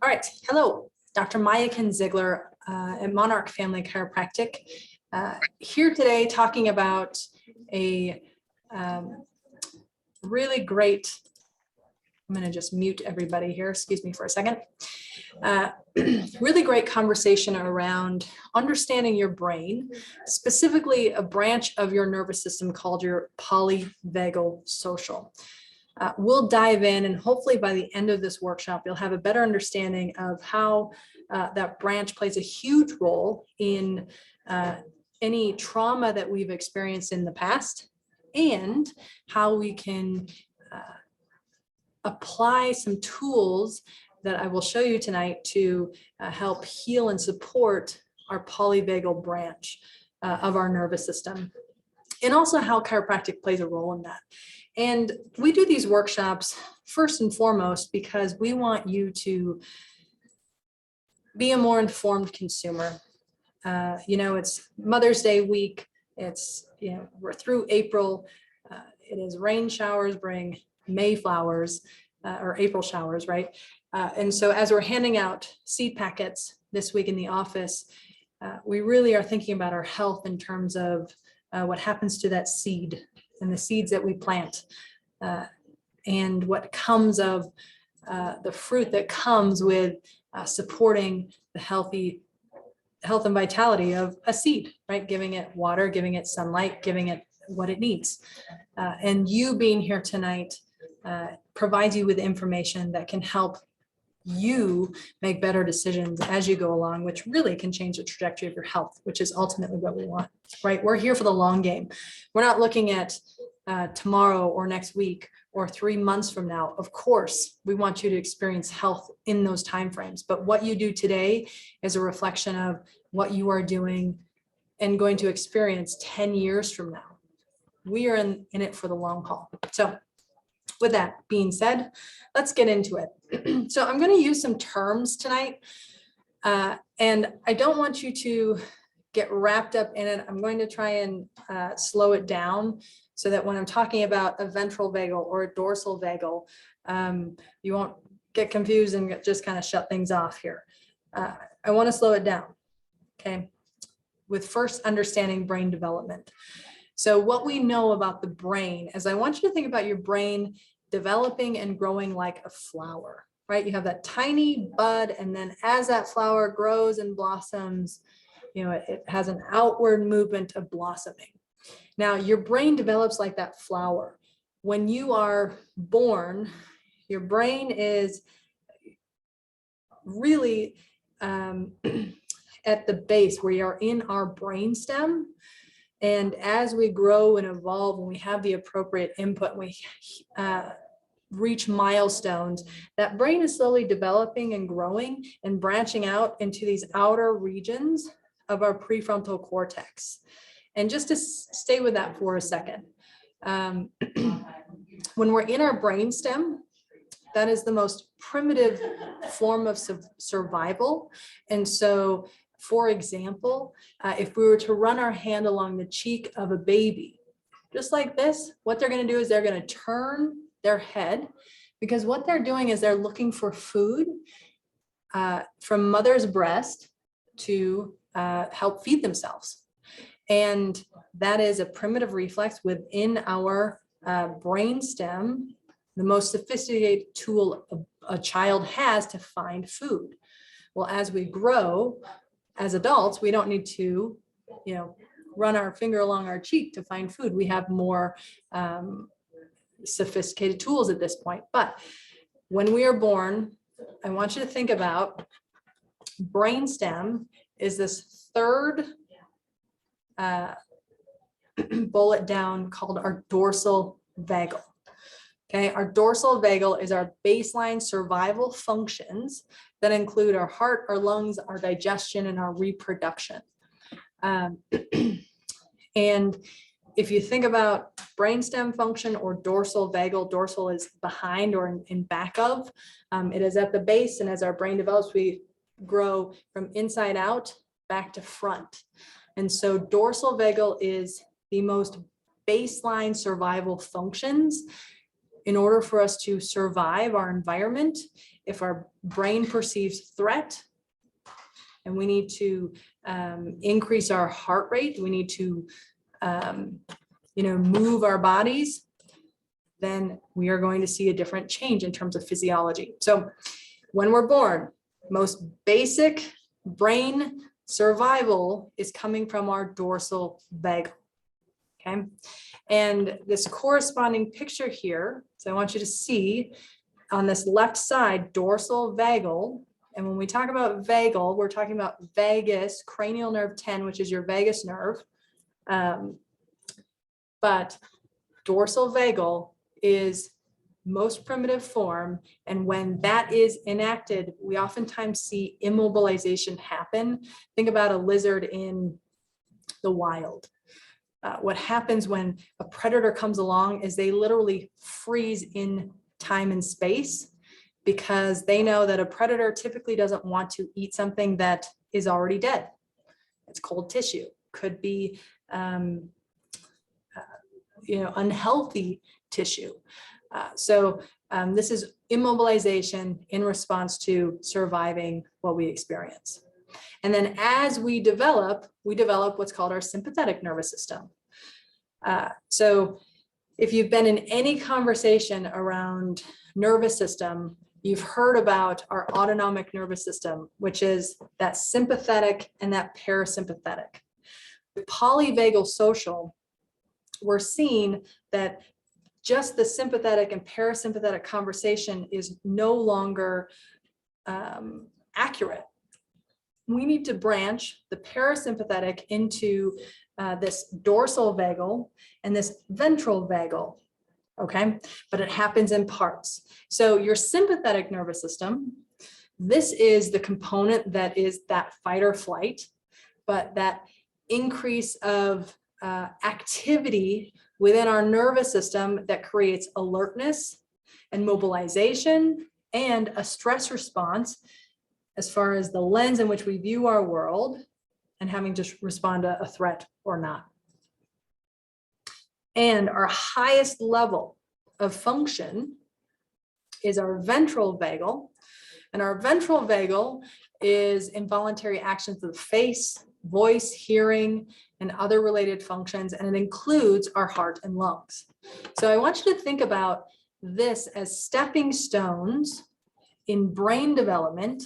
All right, hello, Dr. Maya Ziegler at Monarch Family Chiropractic, here today talking about a really great, I'm going to just mute everybody here, excuse me for a second, really great conversation around understanding your brain, specifically a branch of your nervous system called your polyvagal social. We'll dive in, and hopefully by the end of this workshop, you'll have a better understanding of how that branch plays a huge role in any trauma that we've experienced in the past, and how we can apply some tools that I will show you tonight to help heal and support our polyvagal branch of our nervous system, and also how chiropractic plays a role in that. And we do these workshops first and foremost because we want you to be a more informed consumer. It's Mother's Day week. It's, we're through April. It is rain showers bring May flowers, or April showers, right? And so as we're handing out seed packets this week in the office, we really are thinking about our health in terms of what happens to that seed and the seeds that we plant, and what comes of the fruit that comes with supporting the health and vitality of a seed, right? Giving it water, giving it sunlight, giving it what it needs. And you being here tonight provides you with information that can help you make better decisions as you go along, which really can change the trajectory of your health, which is ultimately what we want, right? We're here for the long game. We're not looking at tomorrow or next week or 3 months from now. Of course, we want you to experience health in those timeframes, but what you do today is a reflection of what you are doing and going to experience 10 years from now. We are in it for the long haul. So with that being said, let's get into it. So I'm going to use some terms tonight, and I don't want you to get wrapped up in it. I'm going to try and slow it down so that when I'm talking about a ventral vagal or a dorsal vagal, you won't get confused and just kind of shut things off here. I want to slow it down, okay, with first understanding brain development. So what we know about the brain is I want you to think about your brain developing and growing like a flower, right? You have that tiny bud, and then as that flower grows and blossoms, it has an outward movement of blossoming. Now, your brain develops like that flower. When you are born, your brain is really at the base where you are in our brain stem. And as we grow and evolve, when we have the appropriate input, we reach milestones, that brain is slowly developing and growing and branching out into these outer regions of our prefrontal cortex. And just to stay with that for a second, when we're in our brain stem, that is the most primitive form of survival. And so, for example, if we were to run our hand along the cheek of a baby, just like this, what they're going to do is they're going to turn their head, because what they're doing is they're looking for food from mother's breast to help feed themselves. And that is a primitive reflex within our brain stem, the most sophisticated tool a child has to find food. Well, as we grow, as adults, we don't need to, run our finger along our cheek to find food. We have more sophisticated tools at this point. But when we are born, I want you to think about brainstem is this third bullet down called our dorsal vagal. Okay, our dorsal vagal is our baseline survival functions that include our heart, our lungs, our digestion, and our reproduction. And if you think about brainstem function or dorsal vagal, dorsal is behind or in back of. It is at the base, and as our brain develops, we grow from inside out back to front. And so dorsal vagal is the most baseline survival functions in order for us to survive our environment, if our brain perceives threat, and we need to increase our heart rate, we need to move our bodies, then we are going to see a different change in terms of physiology. So when we're born, most basic brain survival is coming from our dorsal vagal. Okay, and this corresponding picture here, so I want you to see on this left side, dorsal vagal. And when we talk about vagal, we're talking about vagus, cranial nerve 10, which is your vagus nerve. But dorsal vagal is most primitive form. And when that is enacted, we oftentimes see immobilization happen. Think about a lizard in the wild. What happens when a predator comes along is they literally freeze in time and space, because they know that a predator typically doesn't want to eat something that is already dead. It's cold tissue, could be unhealthy tissue. So this is immobilization in response to surviving what we experience. And then as we develop what's called our sympathetic nervous system. So if you've been in any conversation around nervous system, you've heard about our autonomic nervous system, which is that sympathetic and that parasympathetic. The polyvagal social, we're seeing that just the sympathetic and parasympathetic conversation is no longer accurate. We need to branch the parasympathetic into this dorsal vagal and this ventral vagal, okay? But it happens in parts. So your sympathetic nervous system, this is the component that is that fight or flight, but that increase of activity within our nervous system that creates alertness and mobilization and a stress response as far as the lens in which we view our world and having to respond to a threat or not. And our highest level of function is our ventral vagal. And our ventral vagal is involuntary actions of the face, voice, hearing, and other related functions, and it includes our heart and lungs. So I want you to think about this as stepping stones in brain development.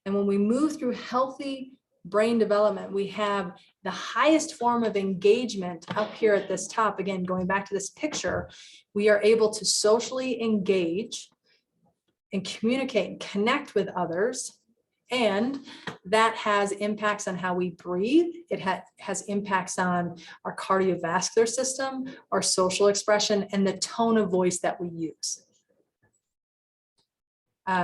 And when we move through healthy brain development, we have the highest form of engagement up here at this top. Again, going back to this picture, we are able to socially engage and communicate and connect with others. And that has impacts on how we breathe. It has impacts on our cardiovascular system, our social expression, and the tone of voice that we use.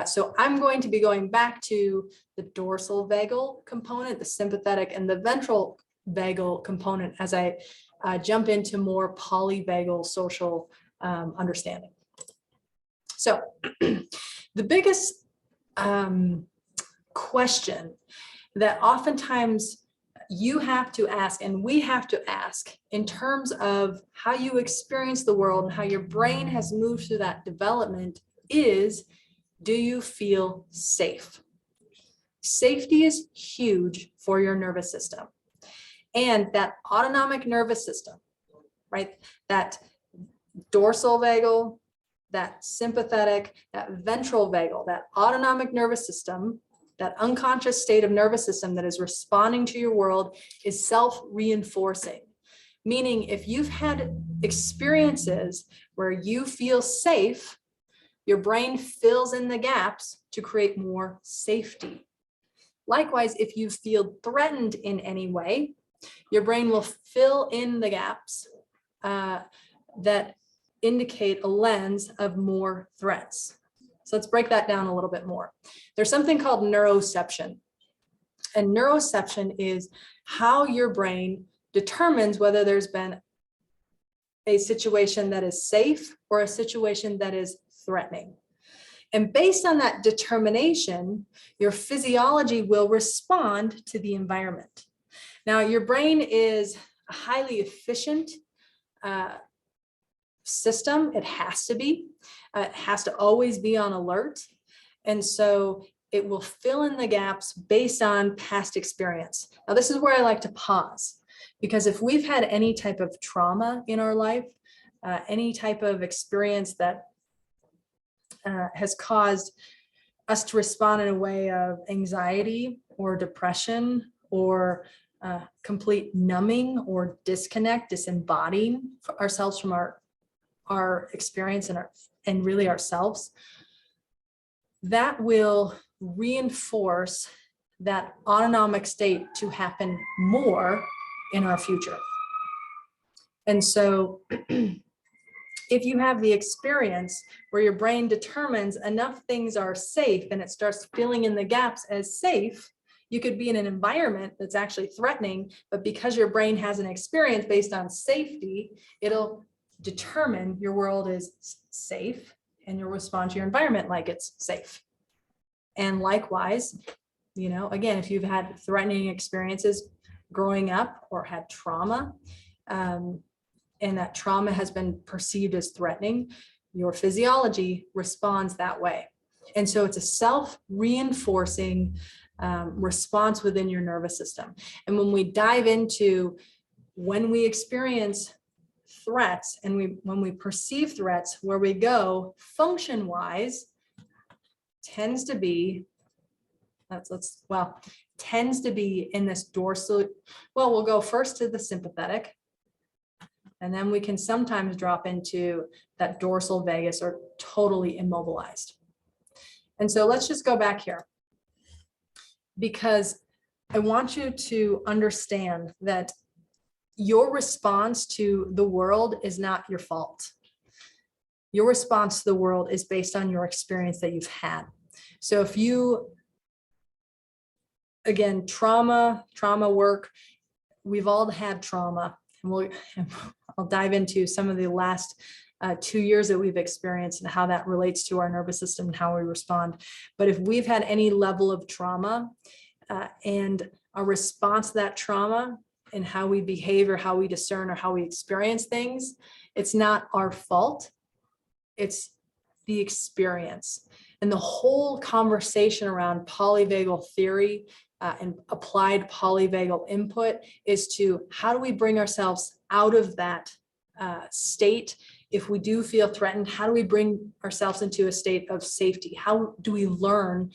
So I'm going to be going back to the dorsal vagal component, the sympathetic, and the ventral vagal component as I jump into more polyvagal social understanding. So the biggest question that oftentimes you have to ask and we have to ask in terms of how you experience the world and how your brain has moved through that development is, do you feel safe? Safety is huge for your nervous system. And that autonomic nervous system, right? That dorsal vagal, that sympathetic, that ventral vagal, that autonomic nervous system, that unconscious state of nervous system that is responding to your world is self-reinforcing. Meaning if you've had experiences where you feel safe, your brain fills in the gaps to create more safety. Likewise, if you feel threatened in any way, your brain will fill in the gaps that indicate a lens of more threats. So let's break that down a little bit more. There's something called neuroception. And neuroception is how your brain determines whether there's been a situation that is safe or a situation that is threatening. And based on that determination, your physiology will respond to the environment. Now, your brain is a highly efficient system. It has to be. It has to always be on alert. And so it will fill in the gaps based on past experience. Now, this is where I like to pause, because if we've had any type of trauma in our life, any type of experience that has caused us to respond in a way of anxiety or depression or complete numbing or disconnect, disembodying ourselves from our experience and really ourselves, that will reinforce that autonomic state to happen more in our future. And so if you have the experience where your brain determines enough things are safe and it starts filling in the gaps as safe, you could be in an environment that's actually threatening, but because your brain has an experience based on safety, it'll determine your world is safe and you'll respond to your environment like it's safe. And likewise, you know, again, if you've had threatening experiences growing up or had trauma, and that trauma has been perceived as threatening, your physiology responds that way. And so it's a self-reinforcing response within your nervous system. And when we dive into when we experience threats and when we perceive threats, where we go function-wise tends to be, tends to be in this dorsal, well, we'll go first to the sympathetic, and then we can sometimes drop into that dorsal vagus or totally immobilized. And so let's just go back here, because I want you to understand that your response to the world is not your fault. Your response to the world is based on your experience that you've had. So if you, again, trauma work, we've all had trauma, and I'll dive into some of the last 2 years that we've experienced and how that relates to our nervous system and how we respond. But if we've had any level of trauma and a response to that trauma and how we behave or how we discern or how we experience things, it's not our fault. It's the experience. And the whole conversation around polyvagal theory and applied polyvagal input is to how do we bring ourselves out of that state? If we do feel threatened, how do we bring ourselves into a state of safety? How do we learn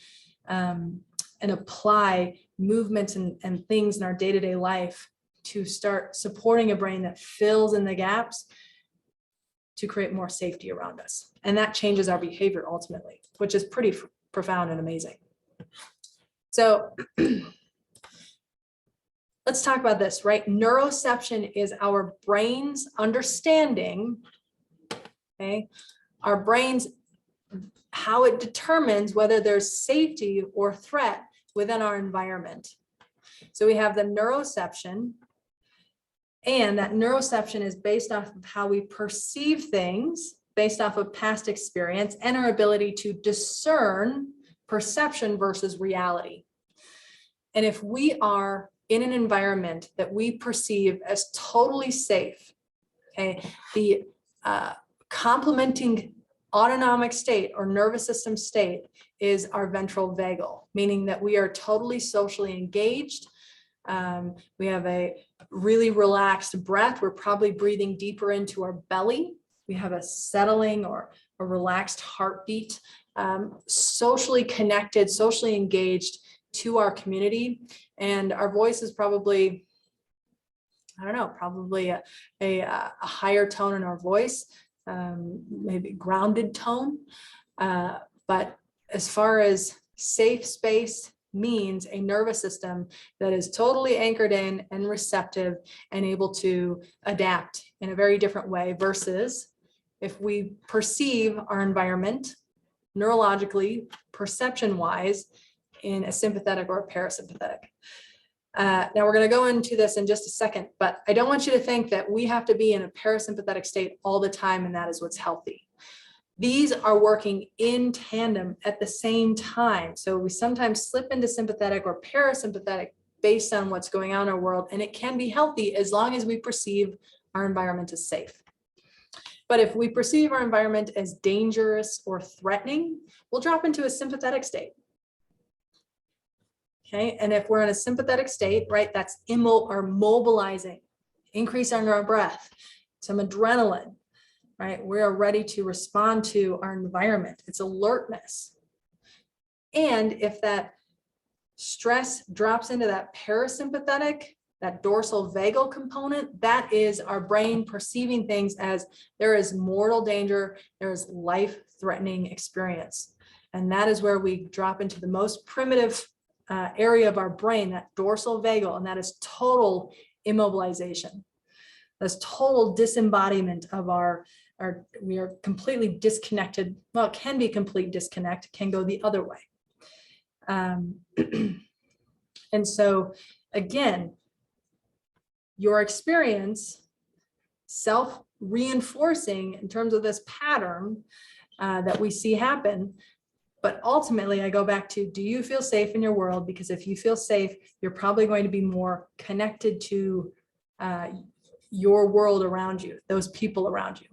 and apply movements and things in our day-to-day life to start supporting a brain that fills in the gaps to create more safety around us? And that changes our behavior ultimately, which is pretty profound and amazing. So let's talk about this, right? Neuroception is our brain's understanding, okay? Our brain's, how it determines whether there's safety or threat within our environment. So we have the neuroception, and that neuroception is based off of how we perceive things, based off of past experience and our ability to discern perception versus reality. And if we are in an environment that we perceive as totally safe, okay, the complementing autonomic state or nervous system state is our ventral vagal, meaning that we are totally socially engaged. We have a really relaxed breath. We're probably breathing deeper into our belly. We have a settling or a relaxed heartbeat, socially connected, socially engaged to our community. And our voice is probably, I don't know, probably a higher tone in our voice, maybe grounded tone. But as far as safe space means, a nervous system that is totally anchored in and receptive and able to adapt in a very different way versus if we perceive our environment neurologically, perception-wise, in a sympathetic or a parasympathetic. Now we're going to go into this in just a second, but I don't want you to think that we have to be in a parasympathetic state all the time and that is what's healthy. These are working in tandem at the same time. So we sometimes slip into sympathetic or parasympathetic based on what's going on in our world, and it can be healthy as long as we perceive our environment as safe. But if we perceive our environment as dangerous or threatening, we'll drop into a sympathetic state. Okay, and if we're in a sympathetic state, right, that's mobilizing, increasing our breath, some adrenaline, right? We're ready to respond to our environment. It's alertness. And if that stress drops into that parasympathetic, that dorsal vagal component, that is our brain perceiving things as there is mortal danger, there is life-threatening experience. And that is where we drop into the most primitive area of our brain, that dorsal vagal, and that is total immobilization. That's total disembodiment of we are completely disconnected. Well, it can be complete disconnect, can go the other way. And so again, your experience self-reinforcing in terms of this pattern that we see happen. But ultimately, I go back to, do you feel safe in your world? Because if you feel safe, you're probably going to be more connected to your world around you, those people around you.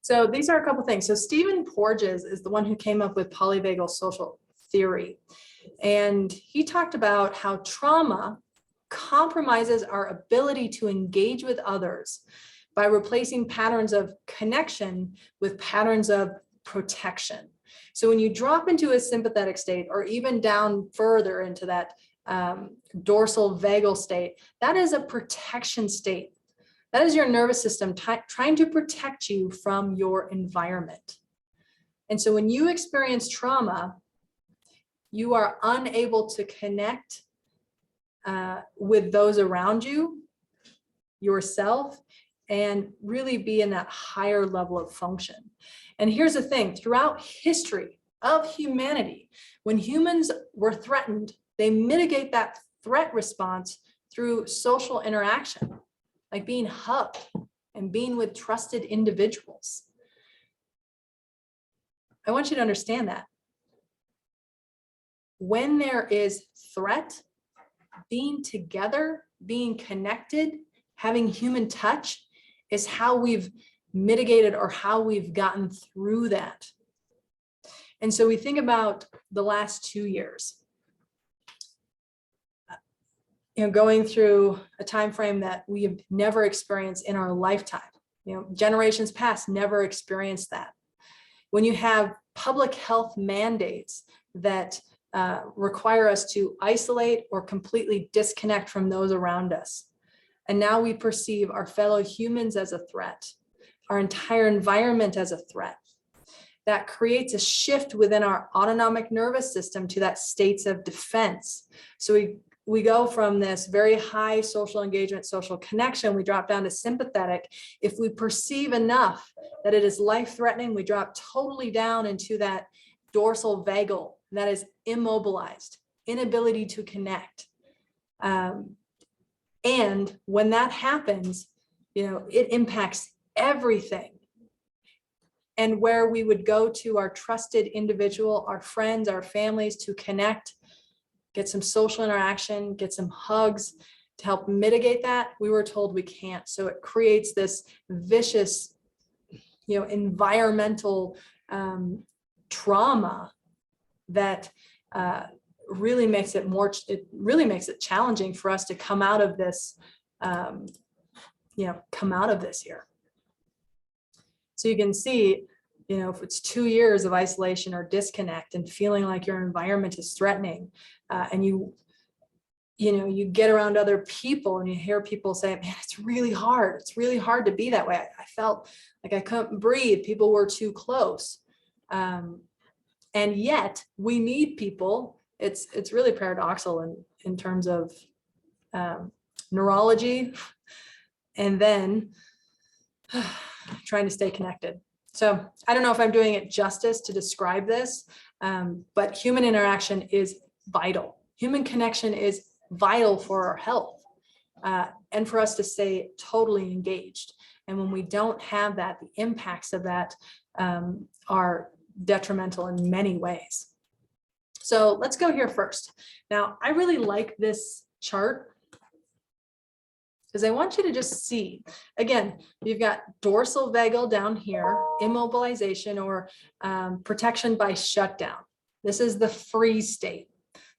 So these are a couple things. So Stephen Porges is the one who came up with polyvagal social theory. And he talked about how trauma compromises our ability to engage with others by replacing patterns of connection with patterns of protection. So when you drop into a sympathetic state, or even down further into that dorsal vagal state, that is a protection state. That is your nervous system trying to protect you from your environment. And so when you experience trauma, you are unable to connect with those around you, yourself, and really be in that higher level of function. And here's the thing, throughout history of humanity, when humans were threatened, they mitigate that threat response through social interaction, like being hugged and being with trusted individuals. I want you to understand that. When there is threat, being together, being connected, having human touch is how we've mitigated or how we've gotten through that. And so we think about the last 2 years, going through a time frame that we have never experienced in our lifetime. Generations past never experienced that. When you have public health mandates that require us to isolate or completely disconnect from those around us. And now we perceive our fellow humans as a threat, our entire environment as a threat. That creates a shift within our autonomic nervous system to that states of defense. So we go from this very high social engagement, social connection, we drop down to sympathetic. If we perceive enough that it is life-threatening, we drop totally down into that dorsal vagal, that is immobilized, inability to connect. And when that happens, it impacts everything. And where we would go to our trusted individual, our friends, our families to connect, get some social interaction, get some hugs to help mitigate that, we were told we can't. So it creates this vicious, environmental trauma that really makes it challenging for us to come out of this, come out of this here. So you can see, if it's 2 years of isolation or disconnect and feeling like your environment is threatening, and you get around other people and you hear people say, man, it's really hard. It's really hard to be that way. I felt like I couldn't breathe. People were too close. And yet we need people. It's really paradoxical in terms of neurology, and then trying to stay connected. So I don't know if I'm doing it justice to describe this, but human interaction is vital. Human connection is vital for our health and for us to stay totally engaged. And when we don't have that, the impacts of that are detrimental in many ways. So let's go here first. Now, I really like this chart. because I want you to just see, again, you've got dorsal vagal down here, immobilization or protection by shutdown. This is the freeze state.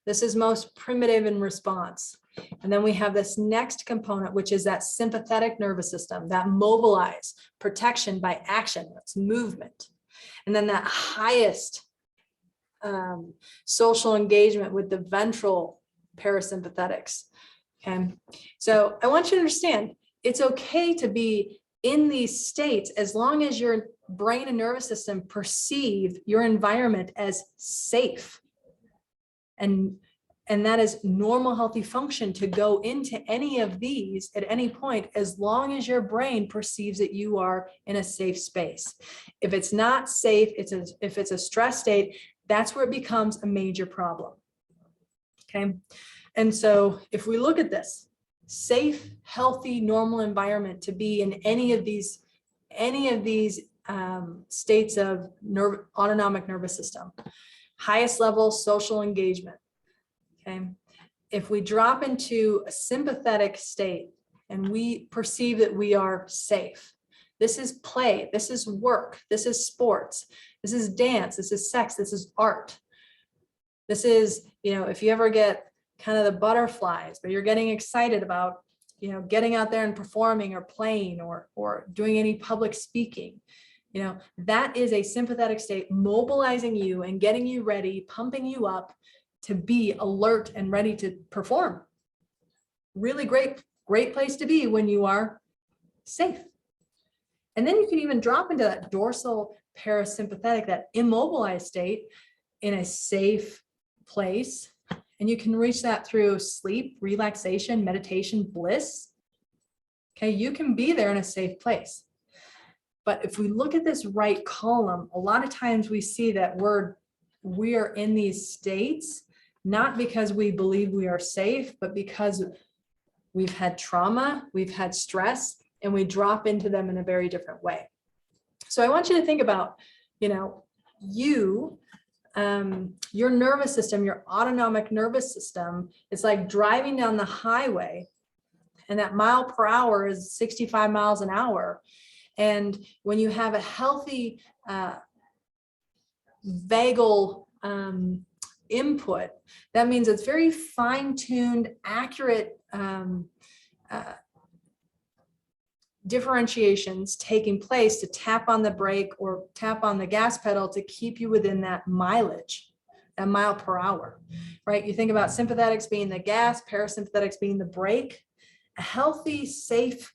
This is most primitive in response. And then we have this next component, which is that sympathetic nervous system, that mobilize, protection by action, that's movement. And then that highest social engagement with the ventral parasympathetics. Okay, so I want you to understand, it's okay to be in these states as long as your brain and nervous system perceive your environment as safe. And that is normal, healthy function to go into any of these at any point, as long as your brain perceives that you are in a safe space. If it's not safe, if it's a stress state, that's where it becomes a major problem. Okay. And so if we look at this, safe, healthy, normal environment to be in any of these states of autonomic nervous system, highest level social engagement. Okay. If we drop into a sympathetic state and we perceive that we are safe, this is play, this is work, this is sports, this is dance, this is sex, this is art. This is, if you ever get kind of the butterflies, but you're getting excited about, getting out there and performing or playing or doing any public speaking, that is a sympathetic state, mobilizing you and getting you ready, pumping you up to be alert and ready to perform. Really great place to be when you are safe. And then you can even drop into that dorsal parasympathetic, that immobilized state in a safe place. And you can reach that through sleep, relaxation, meditation, bliss. Okay, you can be there in a safe place. But if we look at this right column, a lot of times we see that we are in these states, not because we believe we are safe, but because we've had trauma, we've had stress, and we drop into them in a very different way. So I want you to think about, your nervous system, your autonomic nervous system, it's like driving down the highway, and that mile per hour is 65 miles an hour. And when you have a healthy vagal input, that means it's very fine-tuned, accurate differentiations taking place to tap on the brake or tap on the gas pedal to keep you within that mileage, that mile per hour, right? You think about sympathetics being the gas, parasympathetics being the brake. A healthy, safe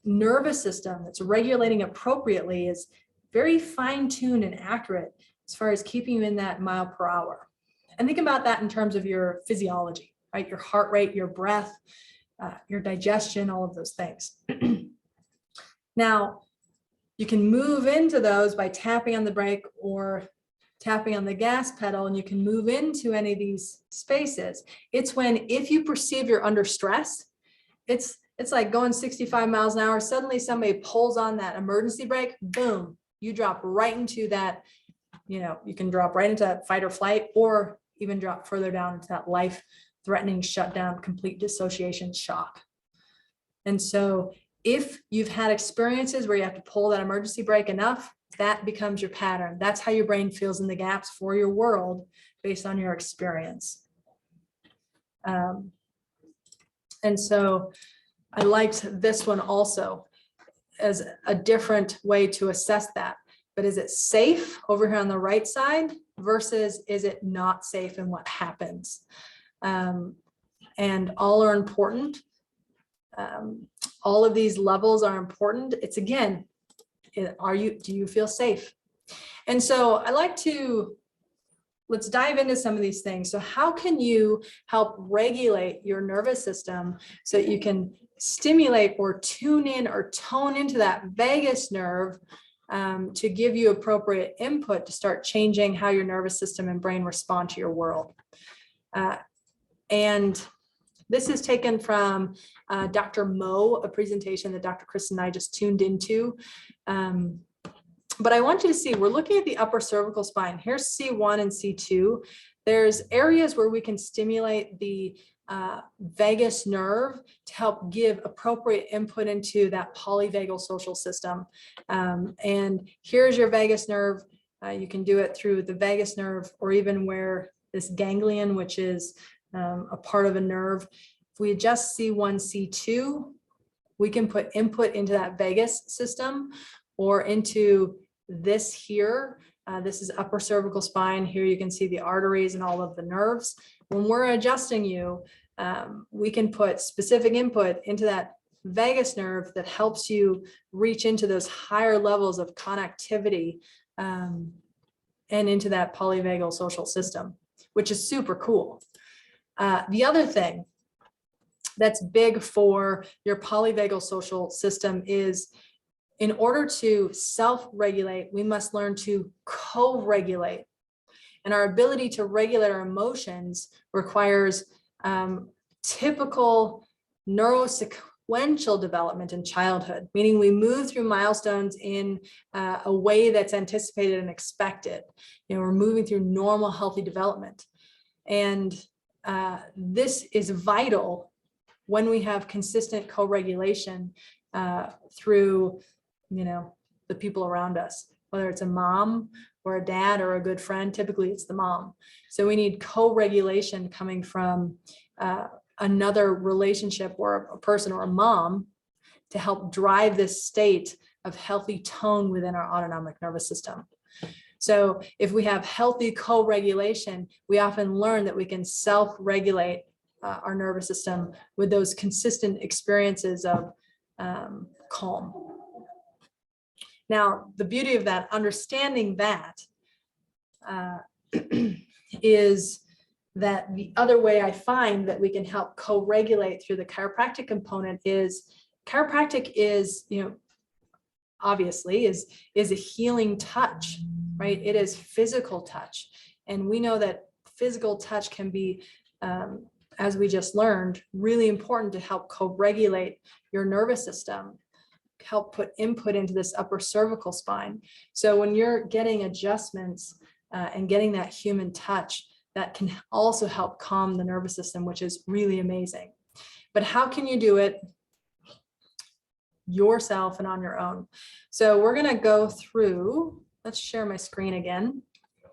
nervous system that's regulating appropriately is very fine-tuned and accurate as far as keeping you in that mile per hour. And think about that in terms of your physiology, right? Your heart rate, your breath, your digestion, all of those things. Now, you can move into those by tapping on the brake or tapping on the gas pedal, and you can move into any of these spaces. It's when, if you perceive you're under stress, it's like going 65 miles an hour, suddenly somebody pulls on that emergency brake, boom, you drop right into that, you can drop right into that fight or flight, or even drop further down into that life-threatening shutdown, complete dissociation, shock. And so if you've had experiences where you have to pull that emergency brake enough, that becomes your pattern. That's how your brain fills in the gaps for your world based on your experience. And so I liked this one also as a different way to assess that. But is it safe over here on the right side versus is it not safe, and what happens? And all are important. All of these levels are important. It's, again, do you feel safe? And so I like to, let's dive into some of these things. So how can you help regulate your nervous system so that you can stimulate or tune in or tone into that vagus nerve to give you appropriate input to start changing how your nervous system and brain respond to your world? And this is taken from Dr. Mo, a presentation that Dr. Chris and I just tuned into. But I want you to see, we're looking at the upper cervical spine. Here's C1 and C2. There's areas where we can stimulate the vagus nerve to help give appropriate input into that polyvagal social system. And here's your vagus nerve. You can do it through the vagus nerve or even where this ganglion, which is a part of a nerve. If we adjust C1, C2, we can put input into that vagus system or into this here. This is upper cervical spine. Here you can see the arteries and all of the nerves. When we're adjusting you, we can put specific input into that vagus nerve that helps you reach into those higher levels of connectivity and into that polyvagal social system, which is super cool. The other thing that's big for your polyvagal social system is in order to self-regulate, we must learn to co-regulate. And our ability to regulate our emotions requires typical neurosequential development in childhood, meaning we move through milestones in a way that's anticipated and expected. You know, we're moving through normal, healthy development. And this is vital when we have consistent co-regulation through, you know, the people around us, whether it's a mom or a dad or a good friend. Typically it's the mom. So we need co-regulation coming from another relationship or a person or a mom to help drive this state of healthy tone within our autonomic nervous system. So if we have healthy co-regulation, we often learn that we can self-regulate our nervous system with those consistent experiences of calm. Now, the beauty of that, understanding that, is that the other way I find that we can help co-regulate through the chiropractic component is chiropractic is, you know, obviously is a healing touch, right? It is physical touch. And we know that physical touch can be, as we just learned, really important to help co-regulate your nervous system, help put input into this upper cervical spine. So when you're getting adjustments and getting that human touch, that can also help calm the nervous system, which is really amazing. But how can you do it yourself and on your own? So we're going to go through, let's share my screen again.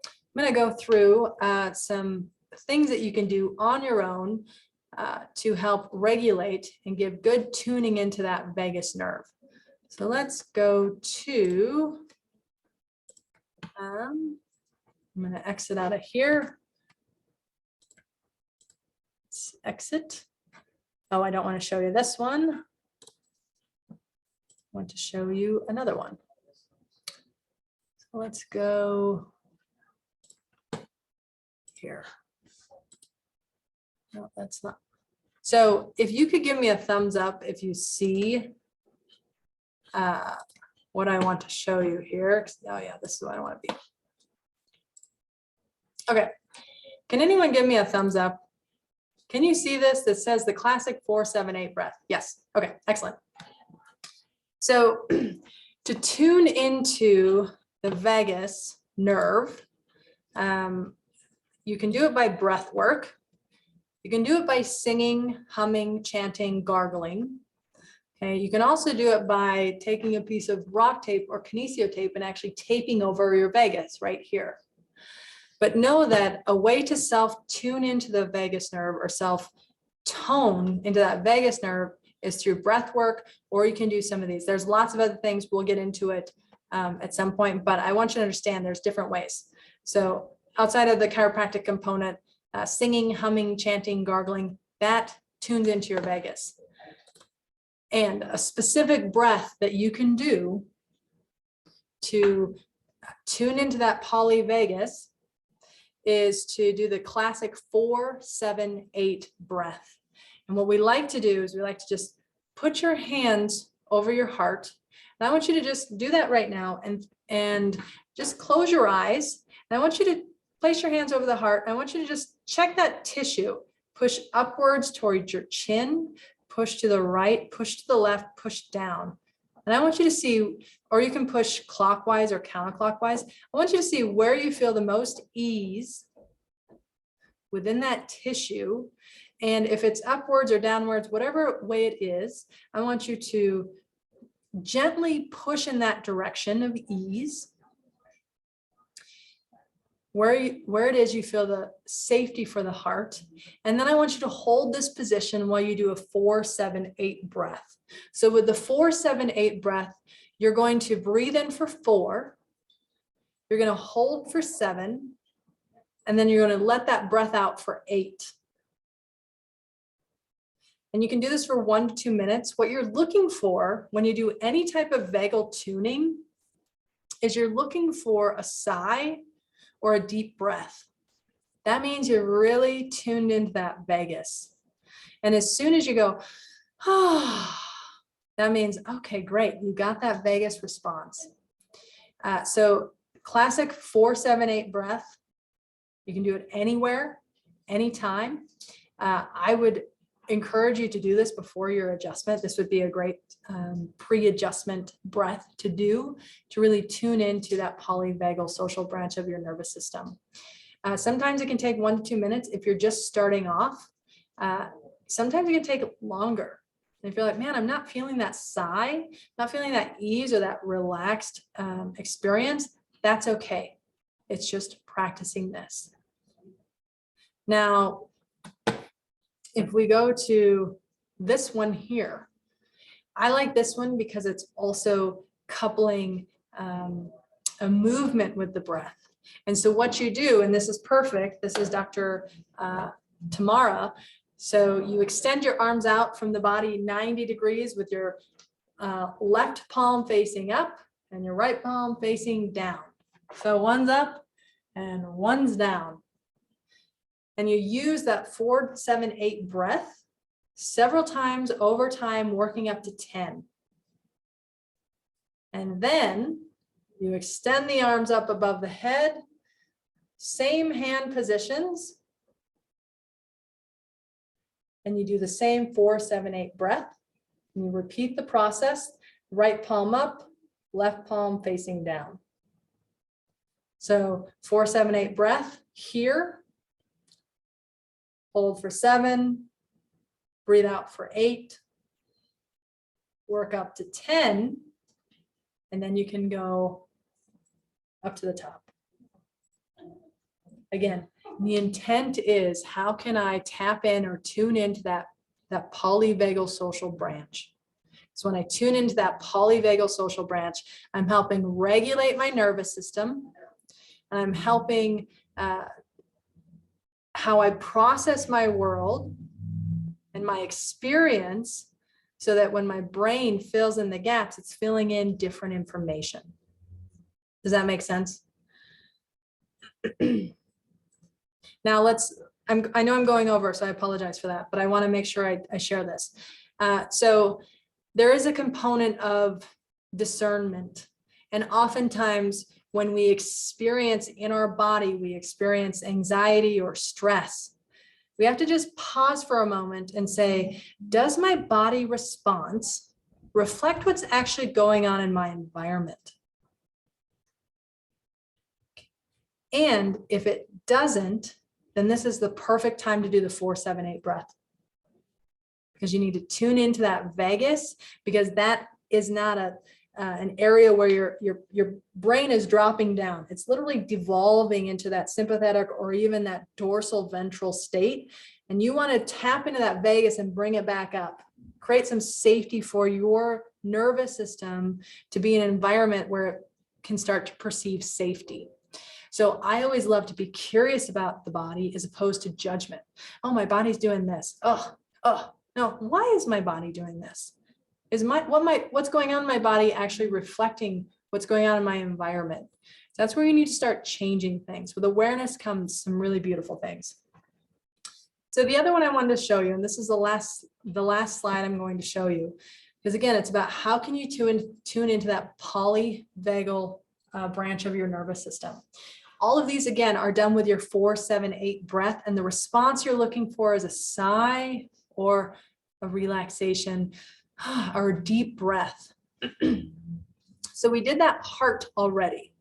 I'm going to go through some things that you can do on your own to help regulate and give good tuning into that vagus nerve. So let's go to, I'm going to exit out of here. Let's exit. Oh, I don't want to show you this one. I want to show you another one. So let's go here. No, that's not. So if you could give me a thumbs up if you see what I want to show you here. Oh yeah, this is what I want to be. Okay, can anyone give me a thumbs up? Can you see this that says the classic 4-7-8 breath? Yes, okay, excellent. So to tune into the vagus nerve, you can do it by breath work. You can do it by singing, humming, chanting, gargling. Okay, you can also do it by taking a piece of rock tape or kinesio tape and actually taping over your vagus right here. But know that a way to self-tune into the vagus nerve or self-tone into that vagus nerve is through breath work, or you can do some of these. There's lots of other things. We'll get into it at some point, but I want you to understand there's different ways. So outside of the chiropractic component, singing, humming, chanting, gargling, that tunes into your vagus. And a specific breath that you can do to tune into that polyvagus is to do the classic 4-7-8 breath. And what we like to do is we like to just put your hands over your heart. And I want you to just do that right now and just close your eyes. And I want you to place your hands over the heart. I want you to just check that tissue, push upwards towards your chin, push to the right, push to the left, push down. And I want you to see, or you can push clockwise or counterclockwise. I want you to see where you feel the most ease within that tissue And if it's upwards or downwards, whatever way it is, I want you to gently push in that direction of ease, where it is you feel the safety for the heart. And then I want you to hold this position while you do a 4-7-8 breath. So with the 4-7-8 breath, you're going to breathe in for 4, you're going to hold for 7, and then you're going to let that breath out for 8. And you can do this for 1 to 2 minutes. What you're looking for when you do any type of vagal tuning is you're looking for a sigh or a deep breath. That means you're really tuned into that vagus. And as soon as you go, that means, okay, great, you got that vagus response. So classic 4-7-8 breath. You can do it anywhere, anytime. I would encourage you to do this before your adjustment. This would be a great pre-adjustment breath to do to really tune into that polyvagal social branch of your nervous system. Sometimes it can take 1 to 2 minutes if you're just starting off. Sometimes it can take longer. And if you're like, man, I'm not feeling that sigh, not feeling that ease or that relaxed experience, that's okay. It's just practicing this. Now, if we go to this one here, I like this one because it's also coupling a movement with the breath. And so what you do, and this is perfect, this is Dr. Tamara. So you extend your arms out from the body 90 degrees with your left palm facing up and your right palm facing down. So one's up and one's down. And you use that 4-7-8 breath several times over time, working up to 10. And then you extend the arms up above the head, same hand positions. And you do the same 4-7-8 breath. And you repeat the process, right palm up, left palm facing down. So 4-7-8 breath here. Hold for 7, breathe out for 8, work up to 10, and then you can go up to the top. Again, the intent is, how can I tap in or tune into that polyvagal social branch? So when I tune into that polyvagal social branch, I'm helping regulate my nervous system, and I'm helping how I process my world and my experience, so that when my brain fills in the gaps, it's filling in different information. Does that make sense? Now I know I'm going over, so I apologize for that, but I want to make sure I share this. So there is a component of discernment, and oftentimes when we experience in our body, we experience anxiety or stress, we have to just pause for a moment and say, does my body response reflect what's actually going on in my environment? And if it doesn't, then this is the perfect time to do the 4-7-8 breath, because you need to tune into that vagus, because that is not an area where your brain is dropping down. It's literally devolving into that sympathetic or even that dorsal ventral state. And you want to tap into that vagus and bring it back up. Create some safety for your nervous system to be in an environment where it can start to perceive safety. So I always love to be curious about the body as opposed to judgment. Oh, my body's doing this. Oh, no, why is my body doing this? Is what's going on in my body actually reflecting what's going on in my environment? So that's where you need to start changing things. With awareness comes some really beautiful things. So the other one I wanted to show you, and this is the last slide I'm going to show you, because again, it's about how can you tune into that polyvagal branch of your nervous system. All of these, again, are done with your 4-7-8 breath, and the response you're looking for is a sigh or a relaxation or a deep breath. So we did that heart already.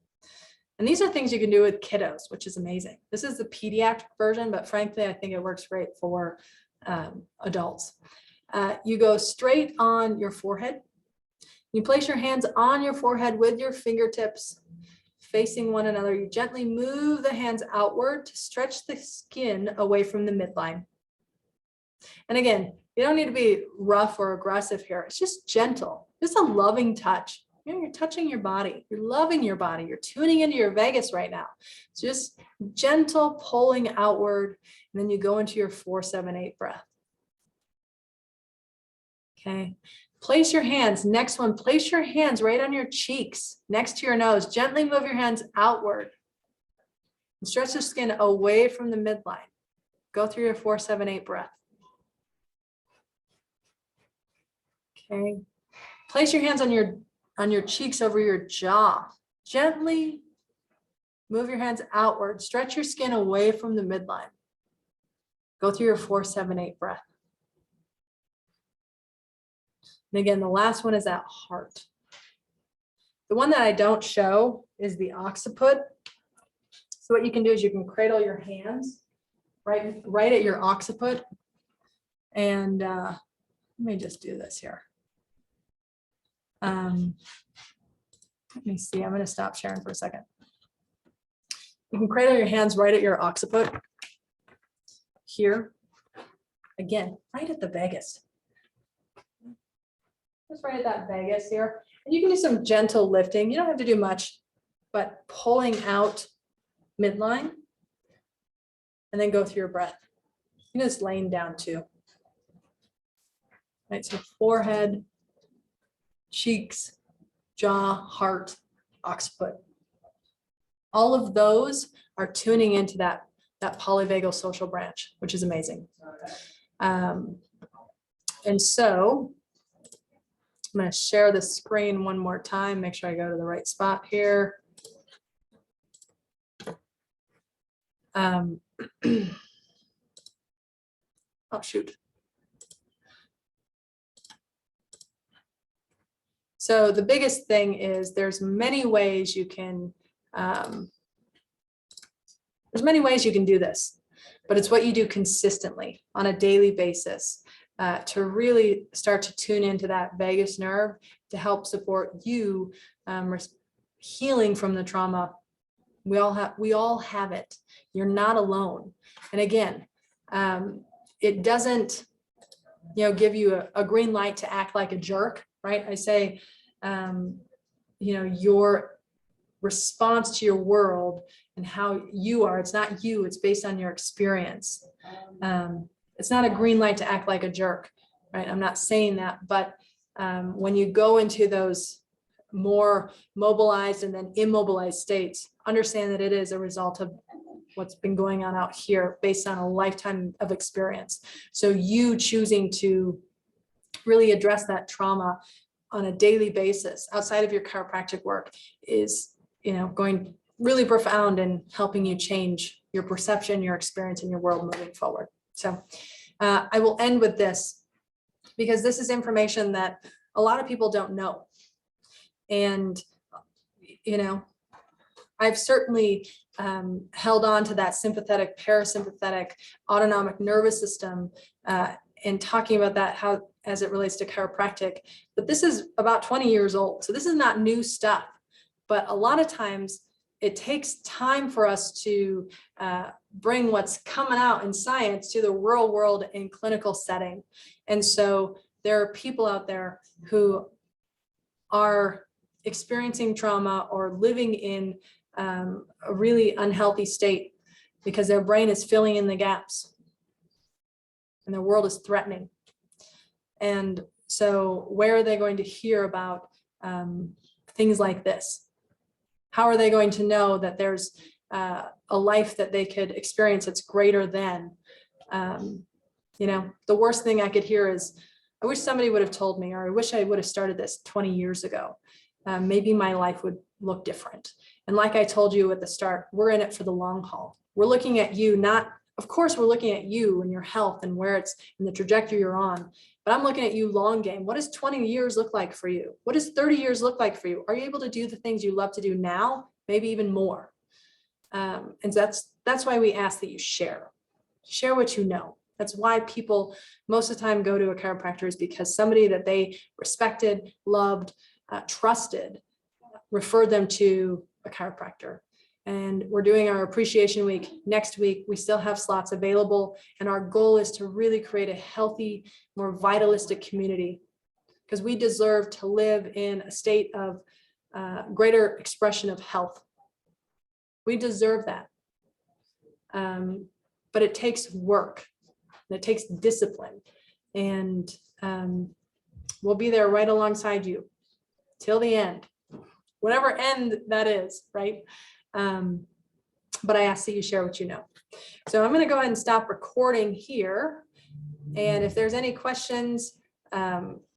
And these are things you can do with kiddos, which is amazing. This is the pediatric version, but frankly, I think it works great for adults. You go straight on your forehead. You place your hands on your forehead with your fingertips facing one another. You gently move the hands outward to stretch the skin away from the midline. And again, you don't need to be rough or aggressive here. It's just gentle, just a loving touch. You know, you're touching your body, you're loving your body, you're tuning into your vagus right now. It's just gentle pulling outward, and then you go into your 4-7-8 breath. Okay, place your hands, next one, place your hands right on your cheeks, next to your nose. Gently move your hands outward and stretch the skin away from the midline. Go through your 4-7-8 breath. Okay, place your hands on your cheeks over your jaw. Gently move your hands outward, stretch your skin away from the midline. Go through your 4-7-8 breath. And again, the last one is that heart. The one that I don't show is the occiput. So what you can do is you can cradle your hands right at your occiput. And let me just do this here. Let me see, I'm going to stop sharing for a second. You can cradle your hands right at your occiput here. Again, right at the vagus. Just right at that vagus here. And you can do some gentle lifting. You don't have to do much, but pulling out midline and then go through your breath. You can just laying down too. Right, so forehead, cheeks, jaw, heart, occiput. All of those are tuning into that polyvagal social branch, which is amazing. And so I'm going to share the screen one more time, make sure I go to the right spot here. Oh, shoot. So the biggest thing is there's many ways you can do this, but it's what you do consistently on a daily basis to really start to tune into that vagus nerve to help support you healing from the trauma. We all have it. You're not alone. And again, it doesn't, give you a green light to act like a jerk, right? I say, your response to your world and how you are, it's not you, it's based on your experience. It's not a green light to act like a jerk, right? I'm not saying that, but when you go into those more mobilized and then immobilized states, understand that it is a result of what's been going on out here based on a lifetime of experience. So you choosing to really address that trauma on a daily basis outside of your chiropractic work is, going really profound in helping you change your perception, your experience, and your world moving forward. So I will end with this because this is information that a lot of people don't know. And, I've certainly held on to that sympathetic, parasympathetic, autonomic nervous system and talking about that, how as it relates to chiropractic. But this is about 20 years old. So this is not new stuff. But a lot of times it takes time for us to bring what's coming out in science to the real world in clinical setting. And so there are people out there who are experiencing trauma or living in a really unhealthy state because their brain is filling in the gaps and their world is threatening. And so where are they going to hear about things like this? How are they going to know that there's a life that they could experience that's greater than? The worst thing I could hear is, I wish somebody would have told me, or I wish I would have started this 20 years ago. Maybe my life would look different. And like I told you at the start, we're in it for the long haul. We're looking at you, of course, we're looking at you and your health and where it's in the trajectory you're on. But I'm looking at you long game. What does 20 years look like for you? What does 30 years look like for you? Are you able to do the things you love to do now? Maybe even more. And that's why we ask that you share what you know. That's why people most of the time go to a chiropractor, is because somebody that they respected, loved, trusted, referred them to a chiropractor. And we're doing our appreciation week next week. We still have slots available. And our goal is to really create a healthy, more vitalistic community, because we deserve to live in a state of greater expression of health. We deserve that. But it takes work. And it takes discipline. And we'll be there right alongside you till the end, whatever end that is, right? But I ask that you share what you know. So I'm going to go ahead and stop recording here. And if there's any questions,